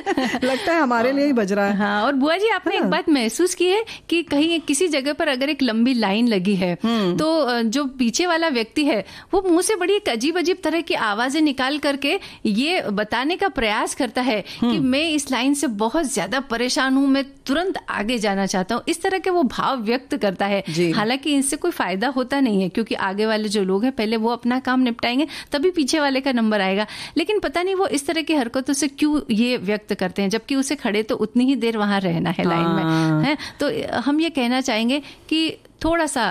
लगता है हमारे लिए ही बज रहा है। हाँ, और बुआ जी, आपने एक बात महसूस की है कि कहीं किसी जगह पर अगर एक लंबी लाइन लगी है तो जो पीछे वाला व्यक्ति है वो मुंह से बड़ी अजीब अजीब तरह की आवाजें निकाल करके ये बताने का प्रयास करता है कि मैं इस लाइन से बहुत ज्यादा परेशान हूं, मैं तुरंत आगे जाना चाहता हूं। इस तरह के वो भाव व्यक्त करता है। हालांकि इनसे कोई फायदा होता नहीं है, क्योंकि आगे वाले जो लोग हैं पहले वो अपना काम निपटाएंगे, तभी पीछे वाले का नंबर आएगा। लेकिन पता नहीं वो इस तरह की हरकतों से क्यों ये व्यक्त करते हैं, जबकि उसे खड़े तो उतनी ही देर वहां रहना है लाइन में, है। तो हम ये कहना चाहेंगे कि थोड़ा सा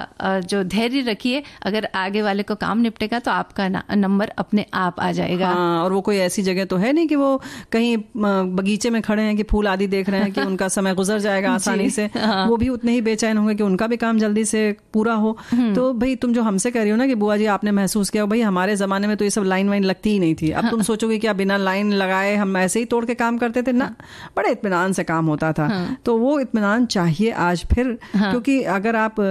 जो धैर्य रखिए, अगर आगे वाले को काम निपटेगा तो आपका नंबर अपने आप आ जाएगा। हाँ, और वो कोई ऐसी जगह तो है नहीं कि वो कहीं बगीचे में खड़े हैं कि फूल आदि देख रहे हैं कि उनका समय गुजर जाएगा आसानी से। वो भी उतने ही बेचैन होंगे कि उनका भी काम जल्दी से पूरा हो। तो भाई तुम जो हमसे कह रही हो ना कि बुआ जी आपने महसूस किया, भाई हमारे जमाने में तो ये सब लाइन वाइन लगती ही नहीं थी। अब तुम सोचोगे क्या बिना लाइन लगाए हम ऐसे ही तोड़ के काम करते थे? ना, बड़े इत्मीनान से काम होता था। तो वो इत्मीनान चाहिए आज फिर, क्योंकि अगर आप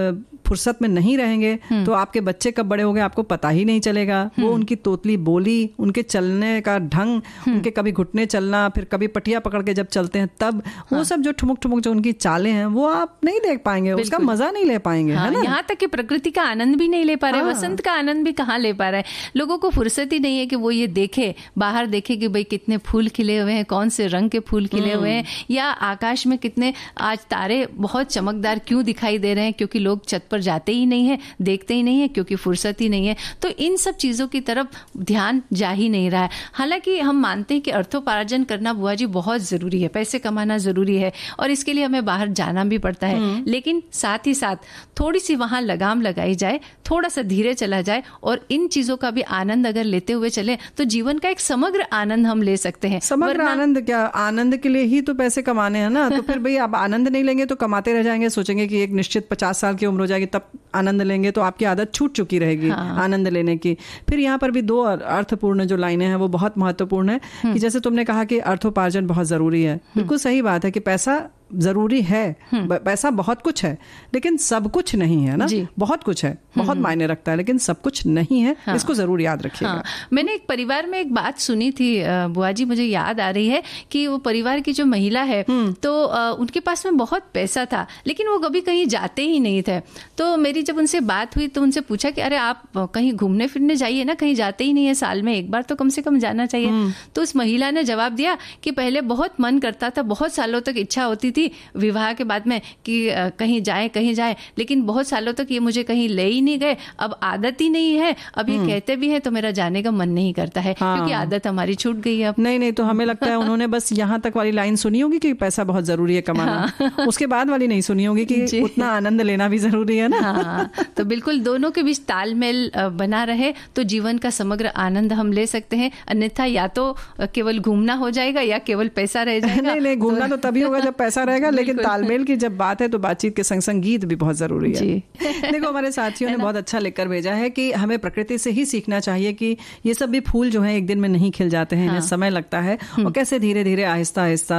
फुर्सत में नहीं रहेंगे तो आपके बच्चे कब बड़े हो गए आपको पता ही नहीं चलेगा। वो उनकी तोतली बोली, उनके चलने का ढंग, उनके कभी घुटने चलना, फिर कभी पटिया पकड़ के जब चलते हैं तब वो सब जो ठुमुक ठुमुक जो उनकी चालें हैं वो आप नहीं देख पाएंगे, उसका मजा नहीं ले पाएंगे। है ना? यहाँ तक कि प्रकृति का आनंद भी नहीं ले पा रहे, वसंत का आनंद भी कहाँ ले पा रहा है। लोगों को फुर्सत ही नहीं है कि वो ये देखे, बाहर देखे कि भाई कितने फूल खिले हुए हैं, कौन से रंग के फूल खिले हुए हैं, या आकाश में कितने आज तारे बहुत चमकदार क्यों दिखाई दे रहे हैं, क्योंकि लोग छत पर जाते ही नहीं है, देखते ही नहीं है, क्योंकि फुर्सत ही नहीं है। तो इन सब चीजों की तरफ ध्यान जा ही नहीं रहा है। हालांकि हम मानते हैं कि अर्थोपार्जन करना बुआ जी बहुत जरूरी है, पैसे कमाना जरूरी है और इसके लिए हमें बाहर जाना भी पड़ता है, लेकिन साथ ही साथ थोड़ी सी वहां लगाम लगाई जाए, थोड़ा सा धीरे चला जाए और इन चीजों का भी आनंद अगर लेते हुए चले तो जीवन का एक समग्र आनंद हम ले सकते हैं। समग्र आनंद क्या, आनंद के लिए ही तो पैसे कमाने हैं ना। तो फिर भाई आप आनंद नहीं लेंगे तो कमाते रह जाएंगे, सोचेंगे कि एक निश्चित 50 साल की उम्र हो जाएगी तब आनंद लेंगे, तो आपकी आदत छूट चुकी रहेगी आनंद लेने की। फिर यहाँ पर भी दो अर्थपूर्ण जो लाइनें हैं वो बहुत महत्वपूर्ण है कि जैसे तुमने कहा कि अर्थोपार्जन बहुत जरूरी है, बिल्कुल सही बात है कि पैसा जरूरी है, पैसा बहुत कुछ है लेकिन सब कुछ नहीं है ना। बहुत कुछ है, बहुत मायने रखता है, लेकिन सब कुछ नहीं है। हाँ। इसको जरूर याद रखिएगा। मैंने एक परिवार में एक बात सुनी थी बुआ जी, मुझे याद आ रही है कि वो परिवार की जो महिला है तो उनके पास में बहुत पैसा था लेकिन वो कभी कहीं जाते ही नहीं थे। तो मेरी जब उनसे बात हुई तो उनसे पूछा कि अरे आप कहीं घूमने फिरने जाइए ना, कहीं जाते ही नहीं है, साल में एक बार तो कम से कम जाना चाहिए। तो उस महिला ने जवाब दिया कि पहले बहुत मन करता था, बहुत सालों तक इच्छा होती थी विवाह के बाद में कि कहीं जाए, लेकिन बहुत सालों तक ये मुझे कहीं ले ही नहीं गए। अब आदत ही नहीं है, अब ये कहते भी हैं तो मेरा जाने का मन नहीं करता है। हाँ। क्योंकि आदत हमारी छूट गई है अब। नहीं तो हमें लगता है उन्होंने बस यहाँ तक वाली लाइन सुनी होगी कि पैसा बहुत जरूरी है कमाना। हाँ। उसके बाद वाली नहीं सुनी होगी कि उतना आनंद लेना भी जरूरी है ना। हाँ। तो बिल्कुल दोनों के बीच तालमेल बना रहे तो जीवन का समग्र आनंद हम ले सकते हैं, अन्यथा या तो केवल घूमना हो जाएगा या केवल पैसा रह जाएगा। नहीं घूमना तो तभी होगा जब पैसा रहेगा, लेकिन तालमेल की जब बात है तो बातचीत के संग संग गीत भी बहुत जरूरी है। देखो हमारे साथियों ने बहुत अच्छा लिखकर भेजा है कि हमें प्रकृति से ही सीखना चाहिए कि ये सब भी फूल जो है एक दिन में नहीं खिल जाते हैं। इन्हें समय लगता है और कैसे धीरे धीरे आहिस्ता आहिस्ता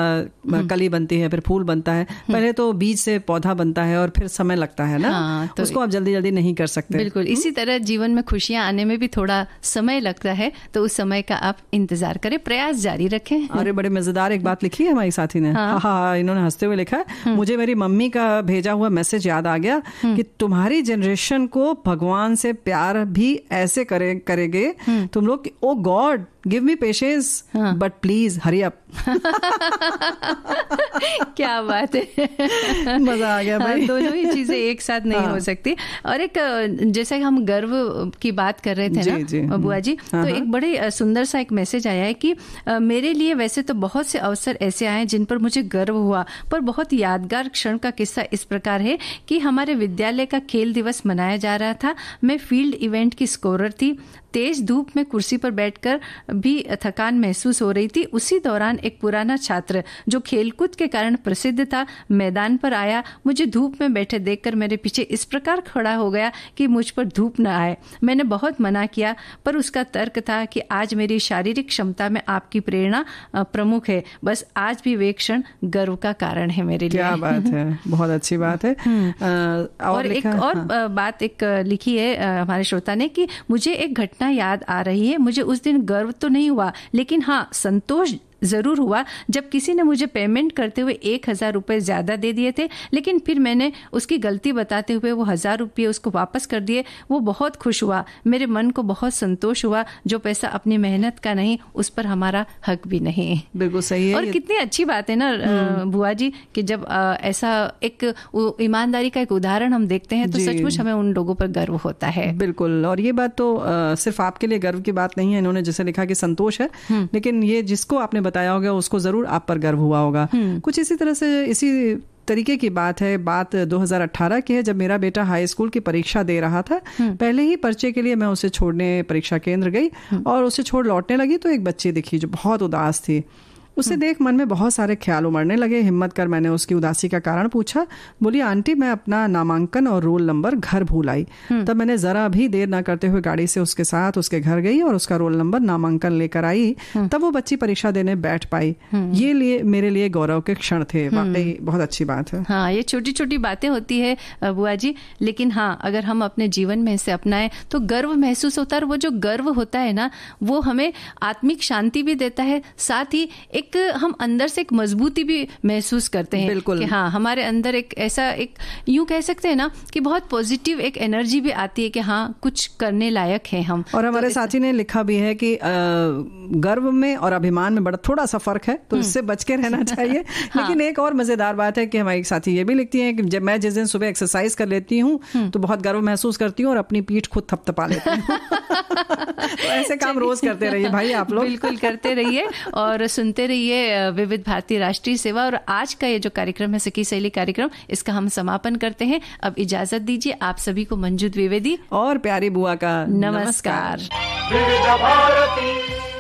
कली बनती है, फिर फूल बनता है। पहले तो बीज से पौधा बनता है और फिर समय लगता है ना। तो उसको आप जल्दी जल्दी नहीं कर सकते। बिल्कुल इसी तरह जीवन में खुशियां आने में भी थोड़ा समय लगता है, तो उस समय का आप इंतजार करें, प्रयास जारी रखें। अरे बड़े मजेदार एक बात लिखी है हमारी साथी ने। हाँ, इन्होंने हंसते हुए लिखा है, मुझे मेरी मम्मी का भेजा हुआ मैसेज याद आ गया कि तुम्हारी जनरेशन को भगवान से प्यार भी ऐसे करेंगे तुम लोग। Oh God give me patience but please hurry up. क्या बात है, मजा आ गया भाई। दोनों ही चीजें एक साथ नहीं हो सकती। और एक जैसे हम गर्व की बात कर रहे थे ना बुआ जी, तो एक बड़े सुंदर सा एक मैसेज आया है कि मेरे लिए वैसे तो बहुत से अवसर ऐसे आए जिन पर मुझे गर्व हुआ, पर बहुत यादगार क्षण का किस्सा इस प्रकार है कि हमारे विद्यालय का खेल दिवस मनाया जा रहा था। मैं फील्ड इवेंट की स्कोरर थी। तेज धूप में कुर्सी पर बैठकर भी थकान महसूस हो रही थी। उसी दौरान एक पुराना छात्र जो खेलकूद के कारण प्रसिद्ध था मैदान पर आया। मुझे धूप में बैठे देखकर मेरे पीछे इस प्रकार खड़ा हो गया कि मुझ पर धूप न आए। मैंने बहुत मना किया, पर उसका तर्क था कि आज मेरी शारीरिक क्षमता में आपकी प्रेरणा प्रमुख है। बस आज भी वे क्षण गर्व का कारण है मेरे लिए। क्या बात है, बहुत अच्छी बात है। और एक और बात एक लिखी है हमारे श्रोता ने कि मुझे एक घटना याद आ रही है। मुझे उस दिन गर्व तो नहीं हुआ, लेकिन हाँ संतोष जरूर हुआ जब किसी ने मुझे पेमेंट करते हुए 1,000 रुपए ज्यादा दे दिए थे, लेकिन फिर मैंने उसकी गलती बताते हुए वो 1,000 रुपये उसको वापस कर दिए। वो बहुत खुश हुआ, मेरे मन को बहुत संतोष हुआ। जो पैसा अपनी मेहनत का नहीं, उस पर हमारा हक भी नहीं। बिल्कुल सही है। और कितनी अच्छी बात है ना बुआ जी कि जब ऐसा एक ईमानदारी का एक उदाहरण हम देखते हैं तो सचमुच हमें उन लोगों पर गर्व होता है। बिल्कुल। और ये बात तो सिर्फ आपके लिए गर्व की बात नहीं है। इन्होंने जैसे लिखा कि संतोष है, लेकिन ये जिसको आपने बताया होगा उसको जरूर आप पर गर्व हुआ होगा। कुछ इसी तरह से इसी तरीके की बात है। बात 2018 की है, जब मेरा बेटा हाई स्कूल की परीक्षा दे रहा था। पहले ही पर्चे के लिए मैं उसे छोड़ने परीक्षा केंद्र गई और उसे छोड़ लौटने लगी तो एक बच्ची दिखी जो बहुत उदास थी। उसे देख मन में बहुत सारे ख्याल उमड़ने लगे। हिम्मत कर मैंने उसकी उदासी का कारण पूछा। बोली आंटी मैं अपना नामांकन और रोल नंबर घर भूल आई। तब मैंने जरा भी देर ना करते हुए गाड़ी से उसके साथ उसके घर गई और उसका रोल नंबर नामांकन लेकर आई। तब वो बच्ची परीक्षा देने बैठ पाई। ये मेरे लिए गौरव के क्षण थे। वाकई बहुत अच्छी बात है। हाँ, ये छोटी छोटी बातें होती है बुआ जी, लेकिन हाँ अगर हम अपने जीवन में इसे अपनाएं तो गर्व महसूस होता है। और वो जो गर्व होता है ना, वो हमें आत्मिक शांति भी देता है, साथ ही एक हम अंदर से एक मजबूती भी महसूस करते हैं। बिल्कुल। कि हाँ हमारे अंदर एक ऐसा एक यूं कह सकते हैं ना कि बहुत पॉजिटिव एक एनर्जी भी आती है कि हाँ कुछ करने लायक है हम। और हमारे साथी ने लिखा भी है कि गर्व में और अभिमान में बड़ा थोड़ा सा फर्क है, तो इससे बच के रहना चाहिए। हाँ। लेकिन एक और मजेदार बात है कि हमारी साथी ये भी लिखती है कि जब मैं जिस दिन सुबह एक्सरसाइज कर लेती हूँ तो बहुत गर्व महसूस करती हूँ और अपनी पीठ खुद थपथपा लेती हूँ। तो ऐसे काम रोज करते रहिए भाई आप लोग। बिल्कुल करते रहिए और सुनते रहिए विविध भारती राष्ट्रीय सेवा। और आज का ये जो कार्यक्रम है सखी सहेली कार्यक्रम, इसका हम समापन करते हैं। अब इजाजत दीजिए आप सभी को। मंजू द्विवेदी और प्यारी बुआ का नमस्कार। विविध भारती।